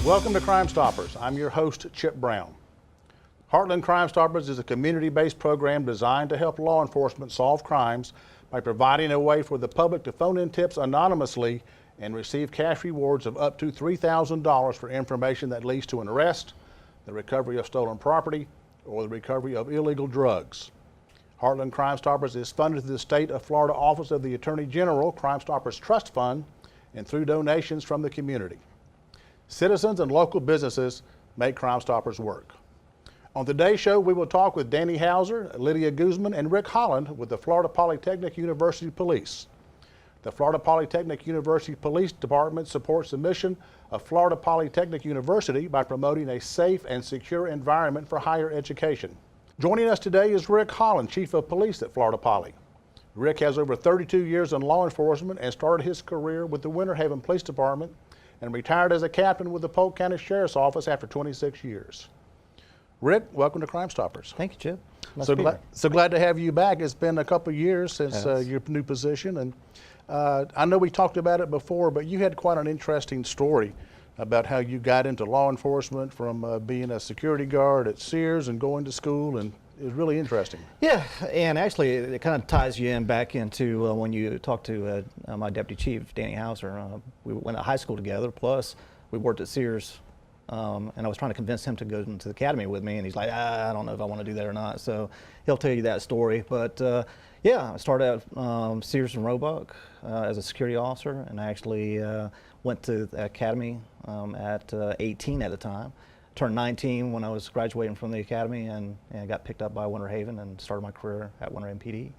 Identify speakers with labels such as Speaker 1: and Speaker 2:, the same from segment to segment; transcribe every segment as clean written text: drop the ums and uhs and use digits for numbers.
Speaker 1: Welcome to Crime Stoppers. I'm your host, Chip Brown. Heartland Crime Stoppers is a community-based program designed to help law enforcement solve crimes by providing a way for the public to phone in tips anonymously and receive cash rewards of up to $3,000 for information that leads to an arrest, the recovery of stolen property, or the recovery of illegal drugs. Heartland Crime Stoppers is funded through the State of Florida Office of the Attorney General Crime Stoppers Trust Fund and through donations from the community. Citizens and local businesses make Crime Stoppers work. On today's show, we will talk with Danny Hauser, Lydia Guzman, and Rick Holland with the Florida Polytechnic University Police. The Florida Polytechnic University Police Department supports the mission of Florida Polytechnic University by promoting a safe and secure environment for higher education. Joining us today is Rick Holland, Chief of Police at Florida Poly. Rick has over 32 years in law enforcement and started his career with the Winter Haven Police Department and retired as a captain with the Polk County Sheriff's Office after 26 years. Rick, welcome to Crime Stoppers.
Speaker 2: Thank you, Chip.
Speaker 1: So glad to have you back. It's been a couple of years since your new position, and I know we talked about it before, but you had quite an interesting story about how you got into law enforcement from being a security guard at Sears and going to school, and it was really interesting.
Speaker 2: Yeah, and actually it kind of ties you in back into when you talked to my deputy chief, Danny Hauser. We went to high school together, plus we worked at Sears, and I was trying to convince him to go into the academy with me, and he's like, I don't know if I want to do that or not. So he'll tell you that story. But yeah, I started at Sears and Roebuck as a security officer, and I actually went to the academy at 18 at the time. Turned 19 when I was graduating from the academy, and got picked up by Winter Haven and started my career at Winter Haven PD.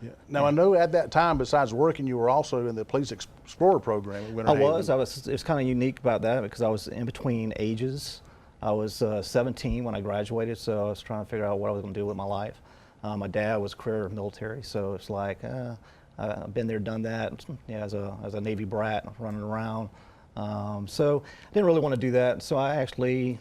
Speaker 1: Yeah. Now, I know at that time, besides working, you were also in the Police Explorer program at Winter Haven.
Speaker 2: It was kind of unique about that because I was in between ages. I was 17 when I graduated, so I was trying to figure out what I was going to do with my life. My dad was career military, so it's like I've been there, done that. Yeah, as a Navy brat running around. So I didn't really want to do that. So I actually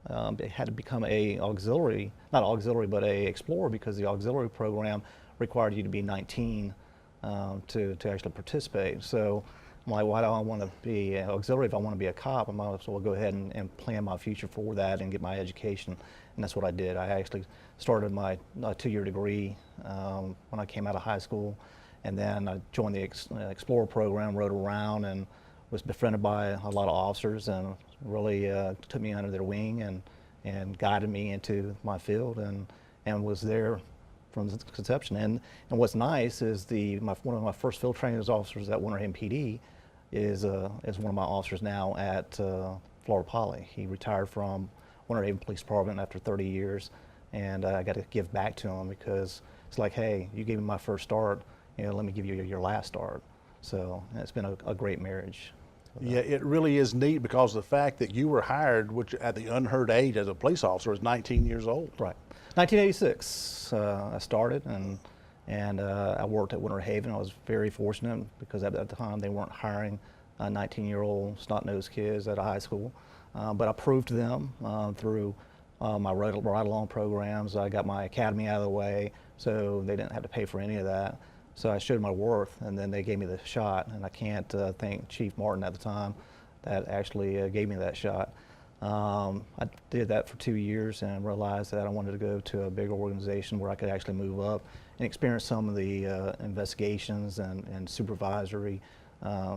Speaker 2: had to become a auxiliary, not auxiliary, but a explorer, because the auxiliary program required you to be 19 to actually participate. So I'm like, why do I want to be an auxiliary if I want to be a cop? I might as well go ahead and plan my future for that and get my education. And that's what I did. I actually started my 2-year degree when I came out of high school, and then I joined the Explorer program, rode around, and was befriended by a lot of officers, and really took me under their wing and guided me into my field, and was there from the conception. And what's nice is one of my first field training officers at Winter Haven PD is one of my officers now at Florida Poly. He retired from Winter Haven Police Department after 30 years, and I got to give back to him because it's like, hey, you gave me my first start, let me give you your last start. So it's been a great marriage.
Speaker 1: Yeah, it really is neat because of the fact that you were hired, which at the unheard age as a police officer is 19 years old.
Speaker 2: Right. 1986, I started, and I worked at Winter Haven. I was very fortunate because at the time they weren't hiring 19-year-old snot-nosed kids at a high school. But I proved to them through my ride-along programs. I got my academy out of the way, so they didn't have to pay for any of that. So I showed my worth, and then they gave me the shot. And I can't thank Chief Martin at the time that actually gave me that shot. I did that for 2 years and realized that I wanted to go to a bigger organization where I could actually move up and experience some of the investigations and supervisory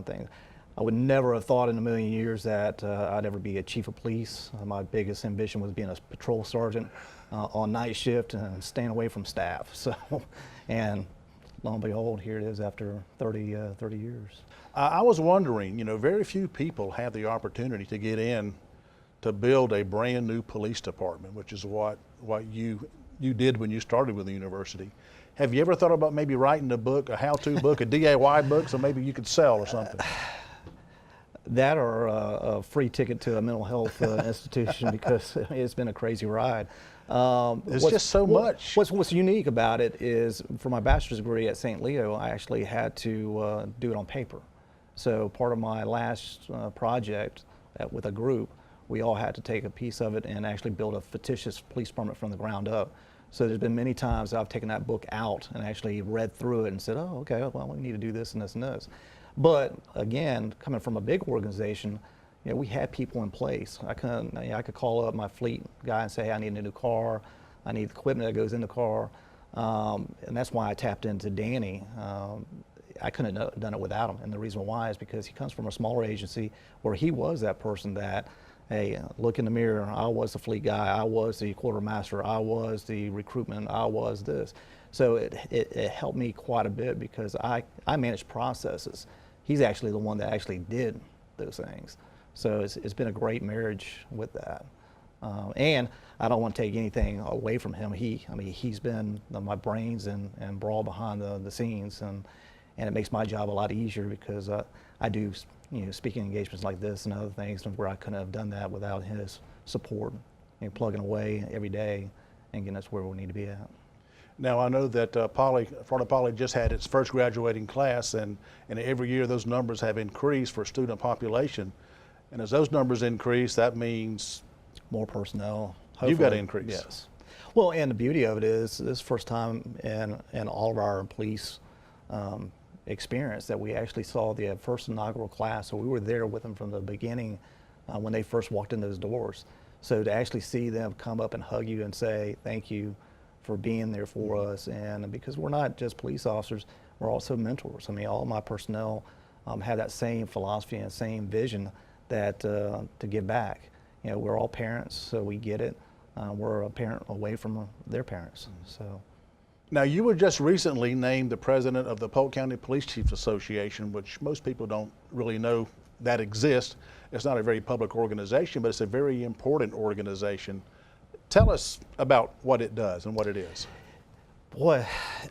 Speaker 2: things. I would never have thought in a million years that I'd ever be a chief of police. My biggest ambition was being a patrol sergeant on night shift and staying away from staff. So, and lo and behold, here it is after 30 years.
Speaker 1: I was wondering, very few people have the opportunity to get in to build a brand new police department, which is what you did when you started with the university. Have you ever thought about maybe writing a book, a how-to book, a DIY book, so maybe you could sell or something?
Speaker 2: That or a free ticket to a mental health institution, because it's been a crazy ride.
Speaker 1: There's just so much.
Speaker 2: What's unique about it is, for my bachelor's degree at St. Leo, I actually had to do it on paper. So part of my last project with a group, we all had to take a piece of it and actually build a fictitious police department from the ground up. So there's been many times I've taken that book out and actually read through it and said, oh, okay, well, we need to do this and this and this. But again, coming from a big organization, we had people in place. I could call up my fleet guy and say, hey, I need a new car. I need the equipment that goes in the car. And that's why I tapped into Danny. I couldn't have done it without him. And the reason why is because he comes from a smaller agency where he was that person that, hey, look in the mirror, I was the fleet guy, I was the quartermaster, I was the recruitment, I was this. So it helped me quite a bit because I managed processes. He's actually the one that actually did those things. So it's been a great marriage with that. And I don't want to take anything away from him. He's been my brains and brawl behind the scenes, and it makes my job a lot easier because I do speaking engagements like this and other things where I couldn't have done that without his support, plugging away every day and getting us where we need to be at.
Speaker 1: Now, I know that Florida Poly just had its first graduating class, and every year those numbers have increased for student population. And as those numbers increase, that means
Speaker 2: more personnel.
Speaker 1: You've got to increase.
Speaker 2: Yes. Well, and the beauty of it is this first time in all of our police experience that we actually saw the first inaugural class. So we were there with them from the beginning when they first walked in those doors. So to actually see them come up and hug you and say thank you for being there for us, and because we're not just police officers, we're also mentors. All of my personnel have that same philosophy and same vision that to give back. We're all parents, so we get it. We're a parent away from their parents. So.
Speaker 1: Now, you were just recently named the president of the Polk County Police Chiefs Association, which most people don't really know that exists. It's not a very public organization, but it's a very important organization. Tell us about what it does and what it is.
Speaker 2: Boy,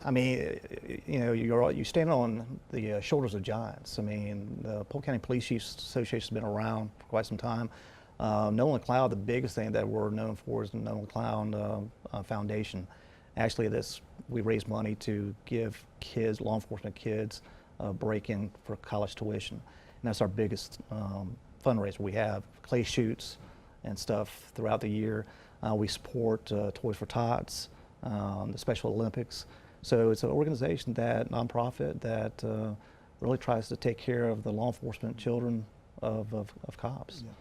Speaker 2: you stand on the shoulders of giants. The Polk County Police Chiefs Association has been around for quite some time. Nolan Cloud, the biggest thing that we're known for is the Nolan Cloud Foundation. Actually, we raise money to give kids, law enforcement kids, a break-in for college tuition. And that's our biggest fundraiser. We have clay shoots and stuff throughout the year. We support Toys for Tots, the Special Olympics. So it's an organization, nonprofit, that really tries to take care of the law enforcement children of cops.
Speaker 1: Yeah.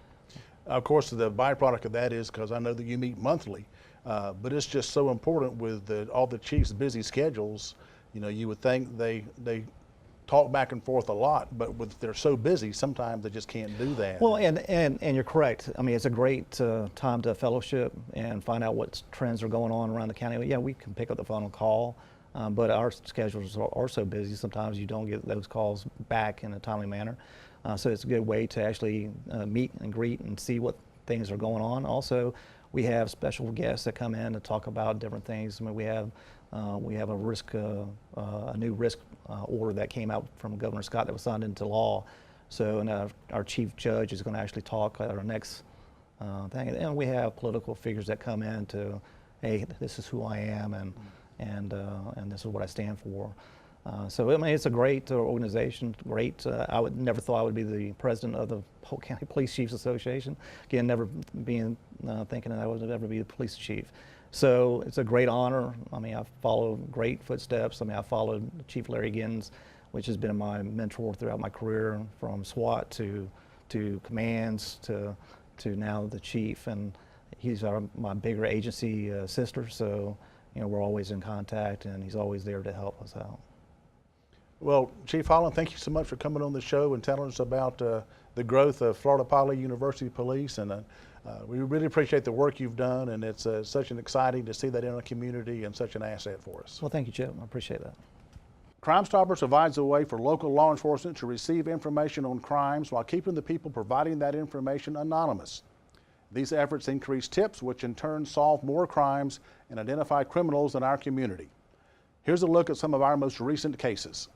Speaker 1: Of course, the byproduct of that is, because I know that you meet monthly, but it's just so important with all the chiefs' busy schedules. You would think they talk back and forth a lot, but they're so busy, sometimes they just can't do that.
Speaker 2: Well, and you're correct. It's a great time to fellowship and find out what trends are going on around the county. Yeah, we can pick up the phone and call, but our schedules are so busy, sometimes you don't get those calls back in a timely manner. So it's a good way to actually meet and greet and see what things are going on. Also, we have special guests that come in to talk about different things. We have a new risk order that came out from Governor Scott that was signed into law. So, and our chief judge is going to actually talk at our next thing. And we have political figures that come in to, hey, this is who I am, and this is what I stand for. So it's a great organization. Great. I would never thought I would be the president of the Polk County Police Chiefs Association. Again, never being thinking that I would ever be the police chief. So it's a great honor. I follow great footsteps. I followed Chief Larry Giddens, which has been my mentor throughout my career, from SWAT to commands to now the chief, and he's my bigger agency sister. So we're always in contact, and he's always there to help us out.
Speaker 1: Well, Chief Holland, thank you so much for coming on the show and telling us about the growth of Florida Poly University Police, and we really appreciate the work you've done, and it's such an exciting to see that in our community and such an asset for us.
Speaker 2: Well, thank you, Chip. I appreciate that.
Speaker 1: Crime Stoppers provides a way for local law enforcement to receive information on crimes while keeping the people providing that information anonymous. These efforts increase tips, which in turn solve more crimes and identify criminals in our community. Here's a look at some of our most recent cases.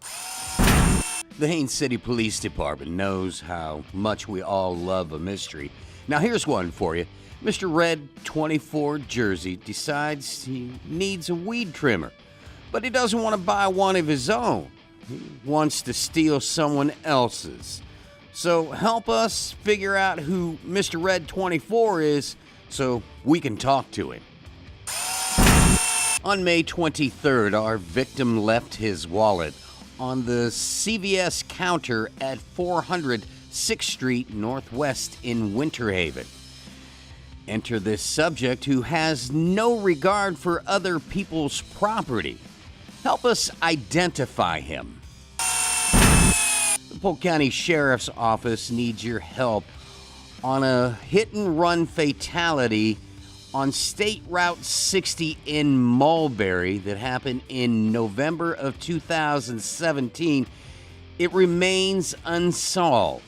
Speaker 3: The Haines City Police Department knows how much we all love a mystery. Now here's one for you. Mr. Red 24 Jersey decides he needs a weed trimmer, but he doesn't want to buy one of his own. He wants to steal someone else's. So help us figure out who Mr. Red 24 is so we can talk to him. On May 23rd, our victim left his wallet on the CVS counter at 400 6th Street Northwest in Winter Haven. Enter this subject who has no regard for other people's property. Help us identify him. The Polk County Sheriff's Office needs your help on a hit-and-run fatality on State Route 60 in Mulberry that happened in November of 2017. It remains unsolved.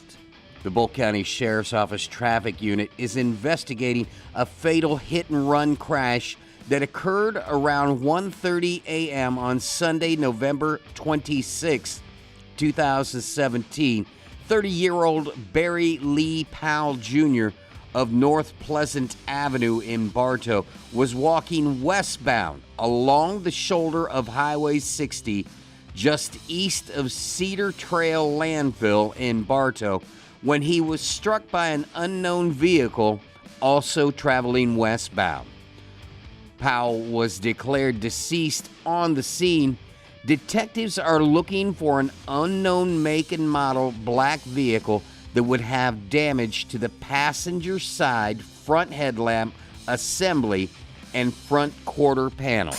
Speaker 3: The Polk County Sheriff's Office Traffic Unit is investigating a fatal hit-and-run crash that occurred around 1:30 a.m. on Sunday, November 26, 2017. 30-year-old Barry Lee Powell Jr. of North Pleasant Avenue in Bartow was walking westbound along the shoulder of Highway 60 just east of Cedar Trail Landfill in Bartow when he was struck by an unknown vehicle also traveling westbound. Powell was declared deceased on the scene. Detectives are looking for an unknown make and model black vehicle that would have damage to the passenger side front headlamp assembly and front quarter panel.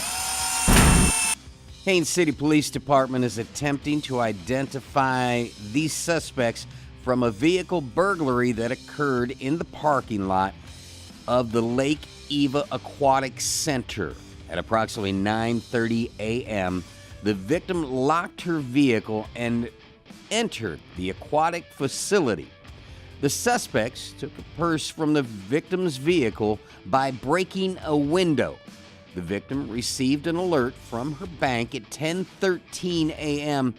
Speaker 3: Haines City Police Department is attempting to identify these suspects from a vehicle burglary that occurred in the parking lot of the Lake Eva Aquatic Center. At approximately 9:30 a.m., the victim locked her vehicle and entered the aquatic facility. The suspects took a purse from the victim's vehicle by breaking a window. The victim received an alert from her bank at 10:13 a.m.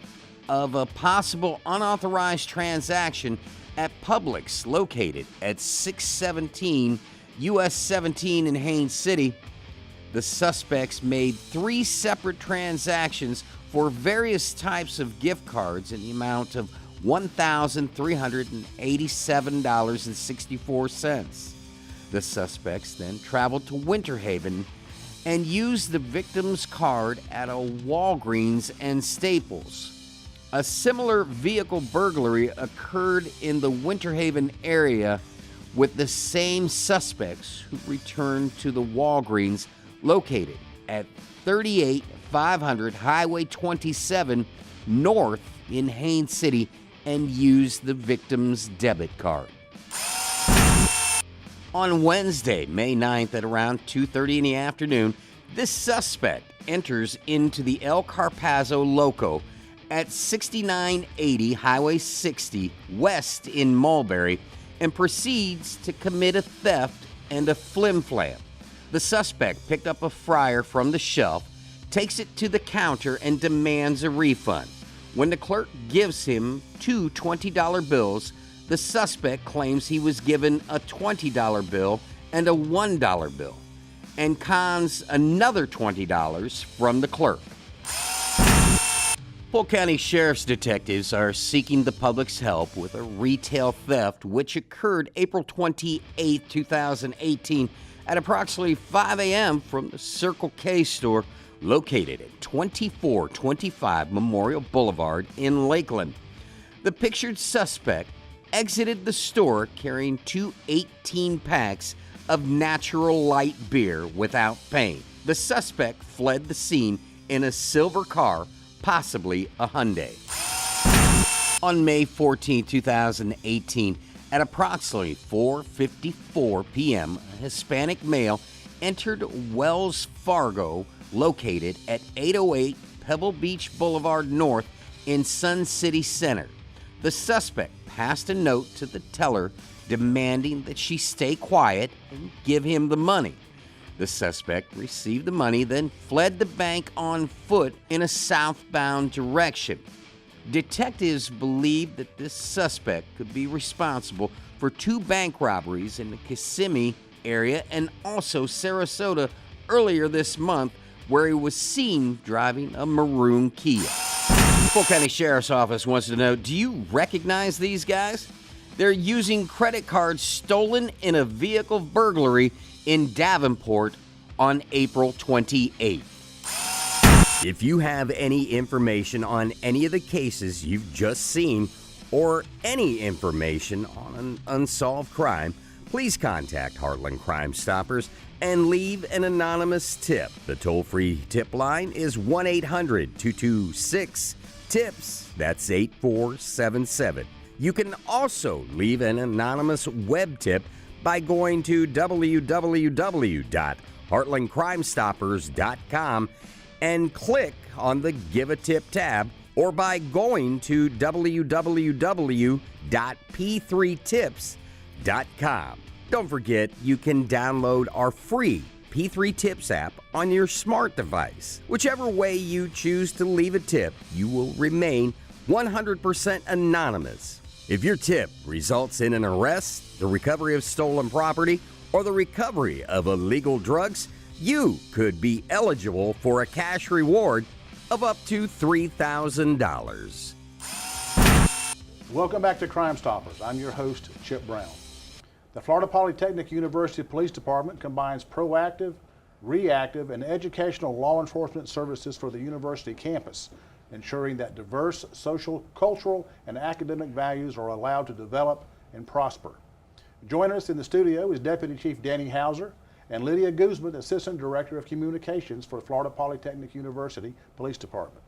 Speaker 3: of a possible unauthorized transaction at Publix located at 617 US 17 in Haines City. The suspects made 3 separate transactions for various types of gift cards in the amount of $1,387.64. The suspects then traveled to Winter Haven and used the victim's card at a Walgreens and Staples. A similar vehicle burglary occurred in the Winter Haven area with the same suspects who returned to the Walgreens located at 38500 Highway 27 North in Haines City and used the victim's debit card. On Wednesday, May 9th at around 2:30 in the afternoon, this suspect enters into the El Carpazzo Loco at 6980 Highway 60 West in Mulberry and proceeds to commit a theft and a flim-flam. The suspect picked up a fryer from the shelf, takes it to the counter, and demands a refund. When the clerk gives him 2 $20 bills, the suspect claims he was given a $20 bill and a $1 bill and cons another $20 from the clerk. Polk County Sheriff's detectives are seeking the public's help with a retail theft which occurred April 28, 2018 at approximately 5 a.m. from the Circle K store located at 2425 Memorial Boulevard in Lakeland. The pictured suspect exited the store carrying 2 18-packs of natural light beer without paying. The suspect fled the scene in a silver car, possibly a Hyundai. On May 14, 2018, at approximately 4:54 p.m., a Hispanic male entered Wells Fargo, located at 808 Pebble Beach Boulevard North in Sun City Center. The suspect passed a note to the teller demanding that she stay quiet and give him the money. The suspect received the money, then fled the bank on foot in a southbound direction. Detectives believe that this suspect could be responsible for 2 bank robberies in the Kissimmee area and also Sarasota earlier this month, where he was seen driving a maroon Kia. Polk County Sheriff's Office wants to know, do you recognize these guys? They're using credit cards stolen in a vehicle burglary in Davenport on April 28th. If you have any information on any of the cases you've just seen or any information on an unsolved crime, please contact Heartland Crime Stoppers and leave an anonymous tip. The toll-free tip line is 1-800-226-TIPS. That's 8477. You can also leave an anonymous web tip by going to www.heartlandcrimestoppers.com and click on the Give a Tip tab, or by going to www.p3tips.com. Don't forget, you can download our free P3 Tips app on your smart device. Whichever way you choose to leave a tip, you will remain 100% anonymous. If your tip results in an arrest, the recovery of stolen property, or the recovery of illegal drugs, you could be eligible for a cash reward of up to $3,000.
Speaker 1: Welcome back to Crime Stoppers. I'm your host, Chip Brown. The Florida Polytechnic University Police Department combines proactive, reactive, and educational law enforcement services for the university campus, ensuring that diverse social, cultural, and academic values are allowed to develop and prosper. Joining us in the studio is Deputy Chief Danny Hauser and Lydia Guzman, Assistant Director of Communications for Florida Polytechnic University Police Department.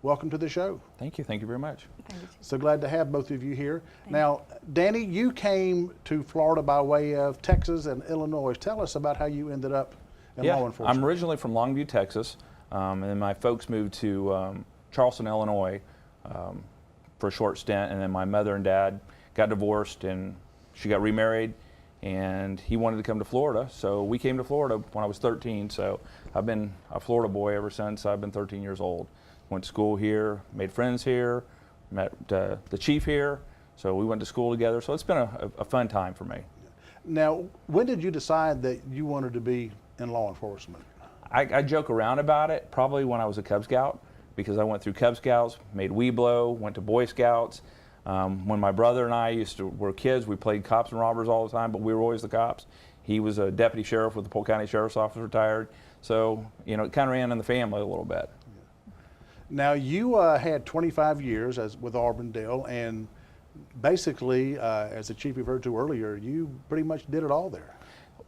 Speaker 1: Welcome to the show.
Speaker 4: Thank you. Thank you very much.
Speaker 5: Thank you.
Speaker 1: So glad to have both of you here. Now, Danny, you came to Florida by way of Texas and Illinois. Tell us about how you ended up in law enforcement.
Speaker 4: I'm originally from Longview, Texas, and then my folks moved to Charleston, Illinois for a short stint, and then my mother and dad got divorced, and she got remarried, and he wanted to come to Florida, so we came to Florida when I was 13, so I've been a Florida boy ever since I've been 13 years old. Went to school here, made friends here, met the chief here, so we went to school together, so it's been a fun time for me.
Speaker 1: Now, when did you decide that you wanted to be in law enforcement?
Speaker 4: I joke around about it, probably when I was a Cub Scout, because I went through Cub Scouts, made Weeblo, went to Boy Scouts. When my brother and I were kids, we played cops and robbers all the time, but we were always the cops. He was a deputy sheriff with the Polk County Sheriff's Office, retired, so it kind of ran in the family a little bit.
Speaker 1: Now, you had 25 years with Auburndale, and basically, as the chief referred to earlier, you pretty much did it all there.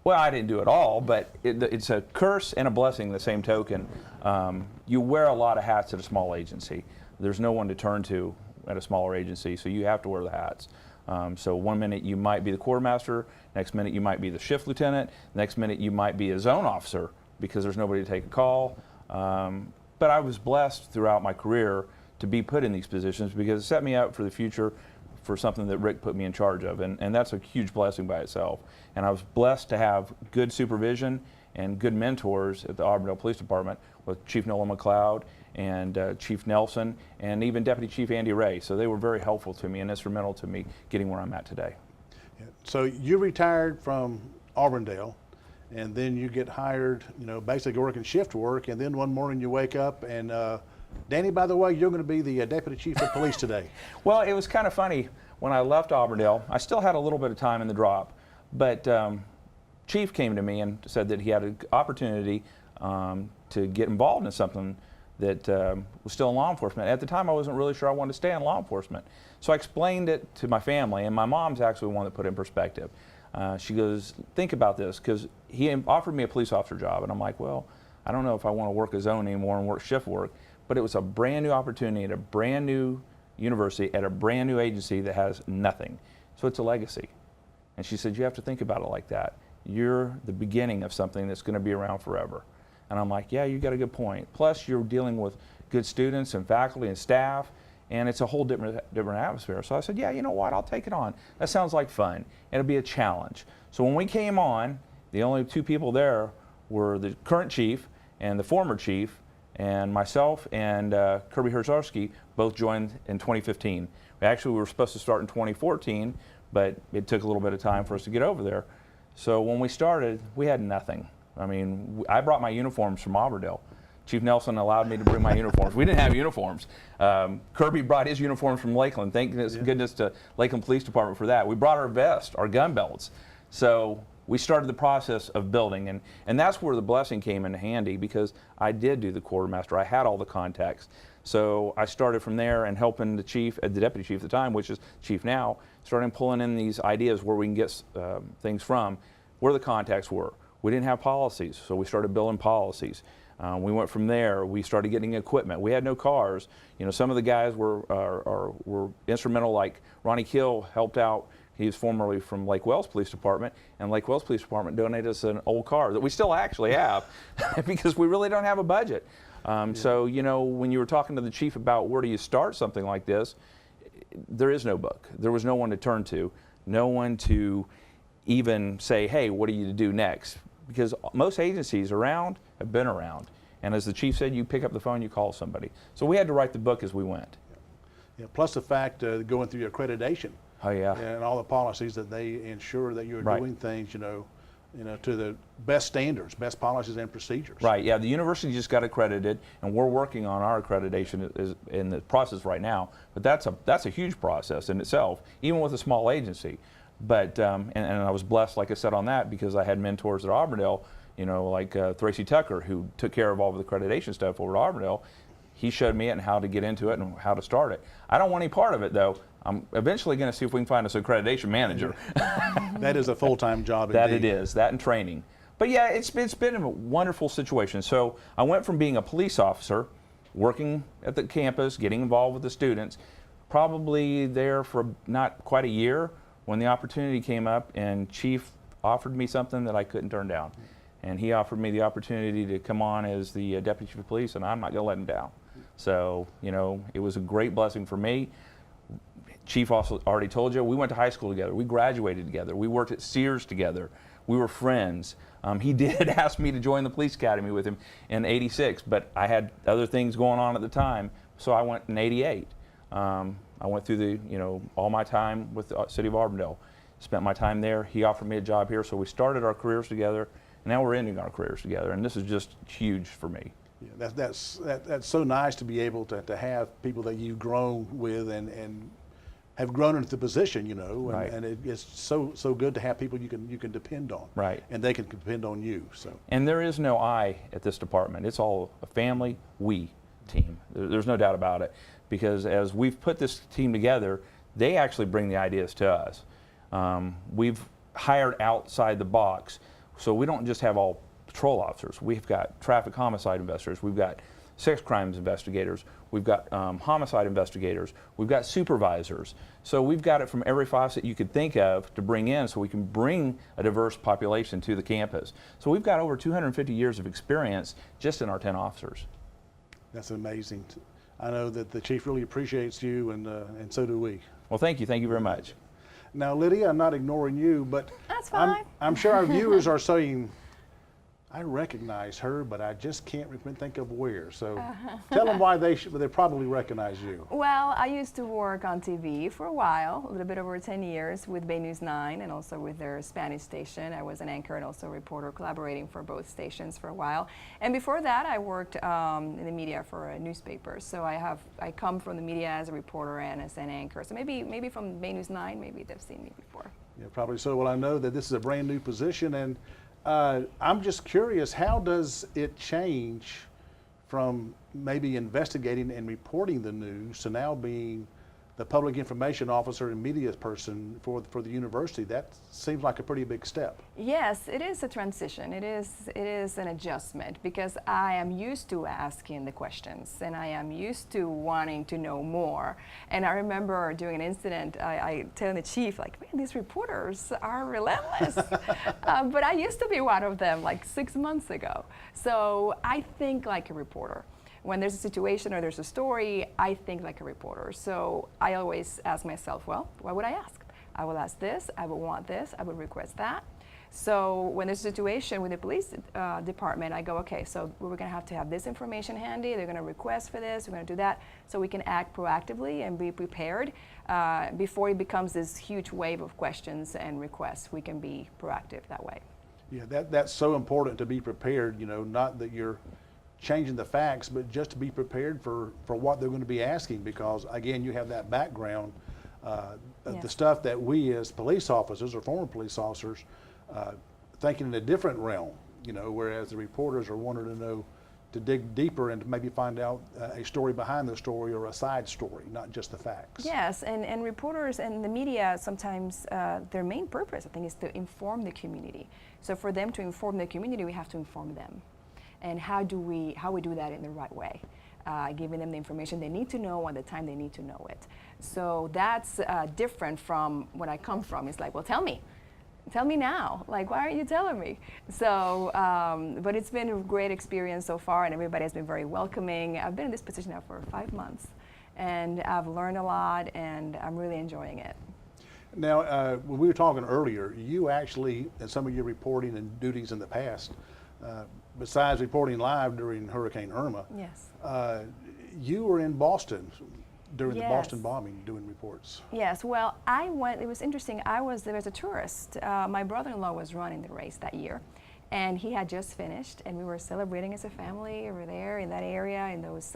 Speaker 4: Well, I didn't do it all, but it's a curse and a blessing, the same token. You wear a lot of hats at a small agency. There's no one to turn to at a smaller agency, so you have to wear the hats. So one minute you might be the quartermaster, next minute you might be the shift lieutenant, next minute you might be a zone officer because there's nobody to take a call. But I was blessed throughout my career to be put in these positions because it set me up for the future for something that Rick put me in charge of, and that's a huge blessing by itself. And I was blessed to have good supervision and good mentors at the Auburndale Police Department with Chief Nolan McLeod and Chief Nelson and even Deputy Chief Andy Ray. So they were very helpful to me and instrumental to me getting where I'm at today.
Speaker 1: Yeah. So you retired from Auburndale, and then you get hired, basically working shift work, and then one morning you wake up and, Danny, by the way, you're going to be the Deputy Chief of Police today.
Speaker 4: Well, it was kind of funny. When I left Auburndale, I still had a little bit of time in the drop, but Chief came to me and said that he had an opportunity to get involved in something that was still in law enforcement. At the time, I wasn't really sure I wanted to stay in law enforcement. So I explained it to my family, and my mom's actually the one that put it in perspective. She goes, think about this, because he offered me a police officer job, and I'm like, well, I don't know if I want to work a zone anymore and work shift work, but it was a brand new opportunity at a brand new university, at a brand new agency that has nothing. So it's a legacy. And she said, you have to think about it like that. You're the beginning of something that's going to be around forever. And I'm like, yeah, you got a good point. Plus, you're dealing with good students and faculty and staff, and it's a whole different atmosphere. So I said, yeah, you know what, I'll take it on. That sounds like fun. It'll be a challenge. So when we came on, the only two people there were the current chief and the former chief, and myself and Kirby Herzarski both joined in 2015. We were supposed to start in 2014, but it took a little bit of time for us to get over there. So when we started, we had nothing. I mean, I brought my uniforms from Auburndale. Chief Nelson allowed me to bring my uniforms. We didn't have uniforms. Kirby brought his uniforms from Lakeland. Thank goodness to Lakeland Police Department for that. We brought our vests, our gun belts. So we started the process of building, and that's where the blessing came in handy, because I did do the quartermaster. I had all the contacts. So I started from there and helping the chief, the deputy chief at the time, which is chief now, starting pulling in these ideas where we can get things from, where the contacts were. We didn't have policies, so we started building policies. We went from there. We started getting equipment. We had no cars. You know, some of the guys were instrumental, like Ronnie Kill helped out. He was formerly from Lake Wells Police Department, and Lake Wells Police Department donated us an old car that we still actually have because we really don't have a budget. So, you know, when you were talking to the chief about where do you start something like this, there is no book. There was no one to turn to, no one to even say, hey, what do you do next? Because most agencies around have been around. And as the chief said, you pick up the phone, you call somebody. So we had to write the book as we went.
Speaker 1: Yeah, plus the fact going through your accreditation.
Speaker 4: Oh, yeah.
Speaker 1: And all the policies that they ensure that you're doing things, you know, to the best standards, best policies and procedures.
Speaker 4: Right, yeah, the university just got accredited, and we're working on our accreditation is in the process right now, but that's a huge process in itself, even with a small agency. But, and I was blessed, like I said, on that, because I had mentors at Auburndale, you know, like Tracy Tucker, who took care of all of the accreditation stuff over at Auburndale. He showed me it and how to get into it and how to start it. I don't want any part of it, though. I'm eventually going to see if we can find us an accreditation manager.
Speaker 1: That is a full-time job.
Speaker 4: That
Speaker 1: indeed.
Speaker 4: it is, that and training. But yeah, it's been a wonderful situation. So I went from being a police officer, working at the campus, getting involved with the students, probably there for not quite a year when the opportunity came up, and Chief offered me something that I couldn't turn down. And he offered me the opportunity to come on as the Deputy Chief of Police, and I'm not going to let him down. So, you know, it was a great blessing for me. Chief also already told you, we went to high school together. We graduated together. We worked at Sears together. We were friends. He did ask me to join the police academy with him in '86, but I had other things going on at the time, so I went in '88. I went through the, you know, all my time with the city of Auburndale. Spent my time there. He offered me a job here, so we started our careers together, and now we're ending our careers together, and this is just huge for me.
Speaker 1: Yeah, that's so nice to be able to have people that you've grown with and have grown into the position, you know, and,
Speaker 4: Right.
Speaker 1: and it's so good to have people you can depend on,
Speaker 4: Right.
Speaker 1: and they can depend on you. So
Speaker 4: And there is no I at this department. It's all a family, we team. There's no doubt about it, because as we've put this team together, they actually bring the ideas to us. We've hired outside the box, so we don't just have all patrol officers. We've got traffic homicide investigators. We've got sex crimes investigators. We've got homicide investigators. We've got supervisors. So we've got it from every facet you could think of to bring in, so we can bring a diverse population to the campus. So we've got over 250 years of experience just in our 10 officers.
Speaker 1: that's amazing. I know that the chief really appreciates you, and so do we.
Speaker 4: Well, thank you. Thank you very much.
Speaker 1: Now, Lydia, I'm not ignoring you, but
Speaker 5: That's fine.
Speaker 1: I'm sure our viewers are saying, I recognize her, but I just can't think of where. So tell them why they probably recognize you.
Speaker 5: Well, I used to work on TV for a while, a little bit over 10 years with Bay News 9 and also with their Spanish station. I was an anchor and also a reporter, collaborating for both stations for a while. And before that, I worked in the media for a newspaper. So I come from the media as a reporter and as an anchor. So maybe from Bay News 9, maybe they've seen me before.
Speaker 1: Yeah, probably so. Well, I know that this is a brand new position, and I'm just curious, how does it change from maybe investigating and reporting the news to now being the public information officer and media person for the university? That seems like a pretty big step.
Speaker 5: Yes, it is a transition. It is an adjustment, because I am used to asking the questions and I am used to wanting to know more. And I remember during an incident, I telling the chief, like, man, these reporters are relentless. But I used to be one of them like 6 months ago. So I think like a reporter. When there's a situation or there's a story, I think like a reporter. So I always ask myself, well, what would I ask? I will ask this, I would want this, I would request that. So when there's a situation with the police department, I go, okay, so we're going to have this information handy, they're going to request for this, we're going to do that, so we can act proactively and be prepared before it becomes this huge wave of questions and requests. We can be proactive that way.
Speaker 1: Yeah, that's so important, to be prepared, you know, not that you're changing the facts, but just to be prepared for what they're going to be asking, because again, you have that background,
Speaker 5: Yes.
Speaker 1: the stuff that we as police officers or former police officers thinking in a different realm, you know, whereas the reporters are wanting to know, to dig deeper and to maybe find out a story behind the story or a side story, not just the facts.
Speaker 5: Yes, and reporters and the media sometimes their main purpose, I think, is to inform the community. So for them to inform the community, we have to inform them. And how we do that in the right way, giving them the information they need to know at the time they need to know it. So that's different from what I come from. It's like, well, tell me now. Like, why aren't you telling me? So, but it's been a great experience so far, and everybody has been very welcoming. I've been in this position now for 5 months, and I've learned a lot, and I'm really enjoying it.
Speaker 1: Now, when we were talking earlier, you actually, in some of your reporting and duties in the past, besides reporting live during Hurricane Irma,
Speaker 5: Yes.
Speaker 1: You were in Boston during the
Speaker 5: Yes.
Speaker 1: Boston bombing doing reports.
Speaker 5: Yes, well, I went, it was interesting, I was there as a tourist. My brother-in-law was running the race that year, and he had just finished, and we were celebrating as a family over there in that area, in those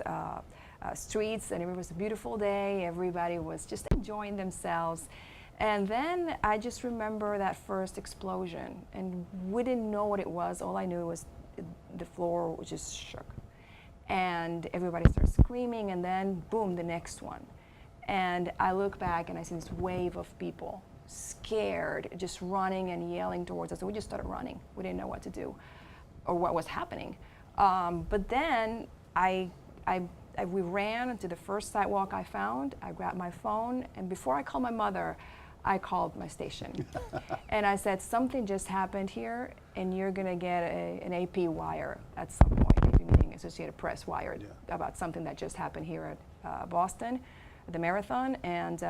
Speaker 5: streets, and it was a beautiful day. Everybody was just enjoying themselves. And then I just remember that first explosion, and we didn't know what it was. All I knew was the floor just shook. And everybody started screaming, and then boom, the next one. And I look back and I see this wave of people, scared, just running and yelling towards us. And we just started running. We didn't know what to do or what was happening. But then we ran to the first sidewalk I found. I grabbed my phone, and before I called my mother, I called my station. And I said, something just happened here, and you're going to get an AP wire at some point, AP meaning Associated Press wire, about something that just happened here at Boston, at the marathon, and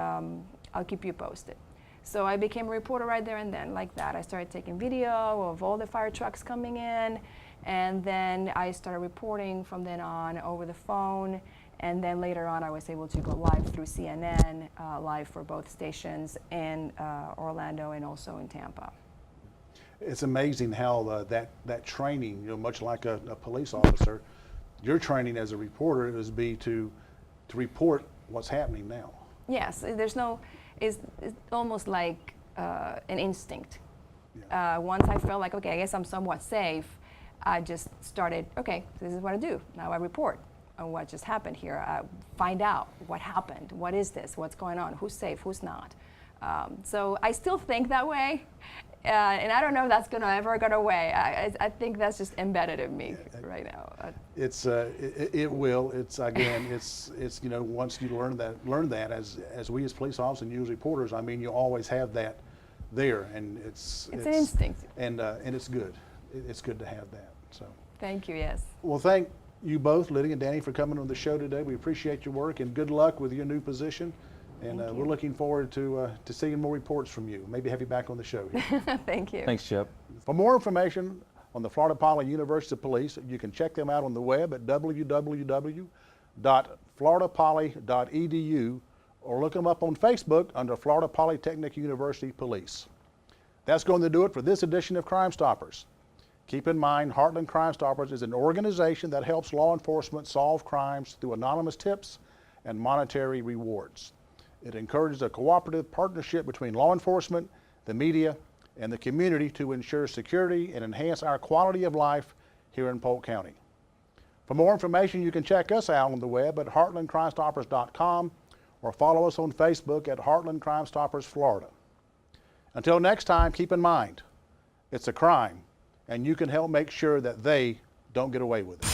Speaker 5: I'll keep you posted. So I became a reporter right there and then, like that. I started taking video of all the fire trucks coming in, and then I started reporting from then on over the phone. And then later on, I was able to go live through CNN, live for both stations in Orlando and also in Tampa.
Speaker 1: It's amazing how that training, you know, much like a police officer, your training as a reporter is to report what's happening now.
Speaker 5: Yes, it's almost like an instinct.
Speaker 1: Yeah.
Speaker 5: Once I felt like, okay, I guess I'm somewhat safe, I just started, okay, this is what I do. Now I report on what just happened here. Find out what happened. What is this? What's going on? Who's safe? Who's not? So I still think that way, and I don't know if that's going to ever go away. I think that's just embedded in me right now.
Speaker 1: It will. It's again. It's you know, once you learn that as we as police officers and you as reporters, I mean, you always have that there, and it's
Speaker 5: an instinct,
Speaker 1: and it's good. It's good to have that. So
Speaker 5: thank you. Yes.
Speaker 1: Well, thank you both, Lydia and Danny, for coming on the show today. We appreciate your work, and good luck with your new position. And we're looking forward to seeing more reports from you. Maybe have you back on the show here.
Speaker 5: Thank you.
Speaker 4: Thanks, Chip.
Speaker 1: For more information on the Florida Poly University Police, you can check them out on the web at www.floridapoly.edu or look them up on Facebook under Florida Polytechnic University Police. That's going to do it for this edition of Crime Stoppers. Keep in mind, Heartland Crime Stoppers is an organization that helps law enforcement solve crimes through anonymous tips and monetary rewards. It encourages a cooperative partnership between law enforcement, the media, and the community to ensure security and enhance our quality of life here in Polk County. For more information, you can check us out on the web at heartlandcrimestoppers.com or follow us on Facebook at Heartland Crime Stoppers Florida. Until next time, keep in mind, it's a crime, and you can help make sure that they don't get away with it.